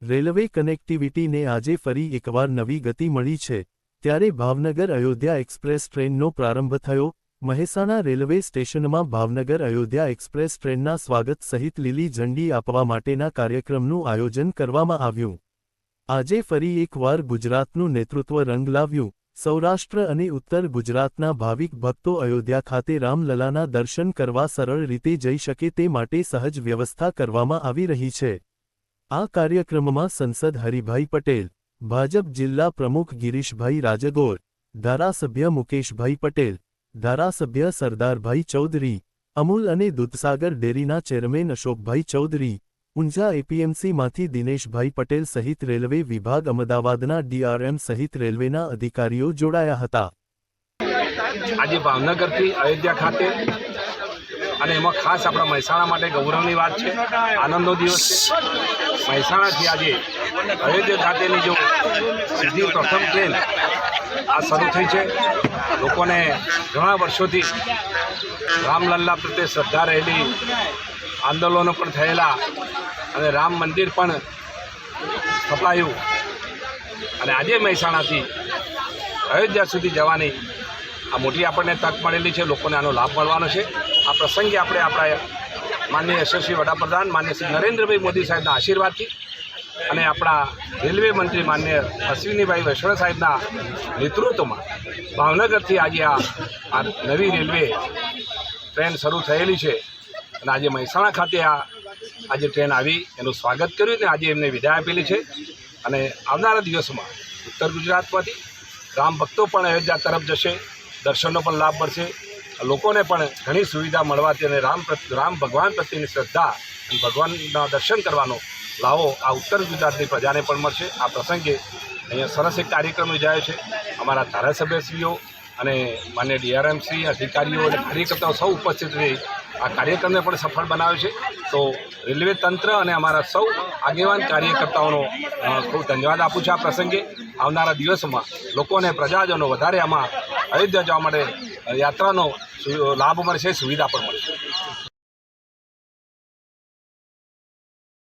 Railway કનેક્ટિવિટીને આજે ફરી એકવાર નવી ગતિ મળી છે, ત્યારે ભાવનગર અયોધ્યા એક્સપ્રેસ ટ્રેનનો પ્રારંભ થયો। મહેસાણા રેલવે સ્ટેશનમાં ભાવનગર અયોધ્યા એક્સપ્રેસ ટ્રેનના સ્વાગત સહિત લીલી ઝંડી આપવા માટેના કાર્યક્રમનું આયોજન કરવામાં આવ્યું। આજે ફરી એકવાર ગુજરાતનું નેતૃત્વ રંગ લાવ્યું। સૌરાષ્ટ્ર અને ઉત્તર ગુજરાતના ભાવિક ભક્તો અયોધ્યા ખાતે રામલલાના દર્શન કરવા સરળ રીતે જઈ શકે તે માટે સહજ વ્યવસ્થા કરવામાં આવી રહી છે। આ કાર્યક્રમમાં સંસદ હરિભાઈ પટેલ, ભાજપ જિલ્લા પ્રમુખ ગિરીશભાઈ રાજગોર, ધારાસભ્ય મુકેશભાઈ પટેલ, ધારાસભ્ય સરદારભાઈ ચૌધરી, અમૂલ અને દૂધસાગર ડેરીના ચેરમેન અશોકભાઈ ચૌધરી, ઊંઝા એપીએમસીમાંથી દિનેશભાઈ પટેલ સહિત રેલવે વિભાગ અમદાવાદના ડીઆરએમ સહિત રેલવેના અધિકારીઓ જોડાયા હતા। આજે ભાવનગરથી અયોધ્યા ખાતે અને એમાં ખાસ આપણા મહેસાણા માટે ગૌરવની વાત છે, આનંદનો દિવસ છે। મહેસાણાથી આજે અયોધ્યા ખાતેની જો સીધી પ્રથમ ટ્રેન આ શરૂ થઈ છે। લોકોને ઘણા વર્ષોથી રામલલ્લા પ્રત્યે શ્રદ્ધા રહેલી, આંદોલનો પણ થયેલા અને રામ મંદિર પણ સ્થપાયું અને આજે મહેસાણાથી અયોધ્યા સુધી જવાની આ મોટી આપણને તક મળેલી છે। લોકોને આનો લાભ મળવાનો છે। આ પ્રસંગે આપણે આપણા માનનીય યશસ્વી વડાપ્રધાન માનનીય શ્રી નરેન્દ્રભાઈ મોદી સાહેબના આશીર્વાદથી અને આપણા રેલવે મંત્રી માનનીય અશ્વિનીભાઈ વૈષ્ણવ સાહેબના નેતૃત્વમાં ભાવનગરથી આજે આ નવી રેલવે ટ્રેન શરૂ થયેલી છે અને આજે મહેસાણા ખાતે આજે ટ્રેન આવી એનું સ્વાગત કર્યું અને આજે એમને વિદાય આપેલી છે અને આવનારા દિવસોમાં ઉત્તર ગુજરાતમાંથી રામ ભક્તો પણ અયોધ્યા તરફ જશે, દર્શનનો પણ લાભ મળશે, લોકોને પણ ઘણી સુવિધા મળવાથી અને રામ ભગવાન પ્રત્યેની શ્રદ્ધા અને ભગવાનના દર્શન કરવાનો લાવો આ ઉત્તર ગુજરાતની પ્રજાને પણ મળશે। આ પ્રસંગે અહીંયા સરસ એક કાર્યક્રમ યોજાયો છે। અમારા ધારાસભ્યશ્રીઓ અને માન્ય ડીઆરએમસી અધિકારીઓ અને કાર્યકર્તાઓ સૌ ઉપસ્થિત રહી આ કાર્યક્રમને પણ સફળ બનાવ્યો છે। તો રેલવે તંત્ર અને અમારા સૌ આગેવાન કાર્યકર્તાઓનો ખૂબ ધન્યવાદ આપું છું। આ પ્રસંગે આવનારા દિવસોમાં લોકોને પ્રજાજનો વધારે આમાં અયોધ્યા જવા માટે યાત્રાનો લાભ મળશે, સુવિધા પણ મળશે।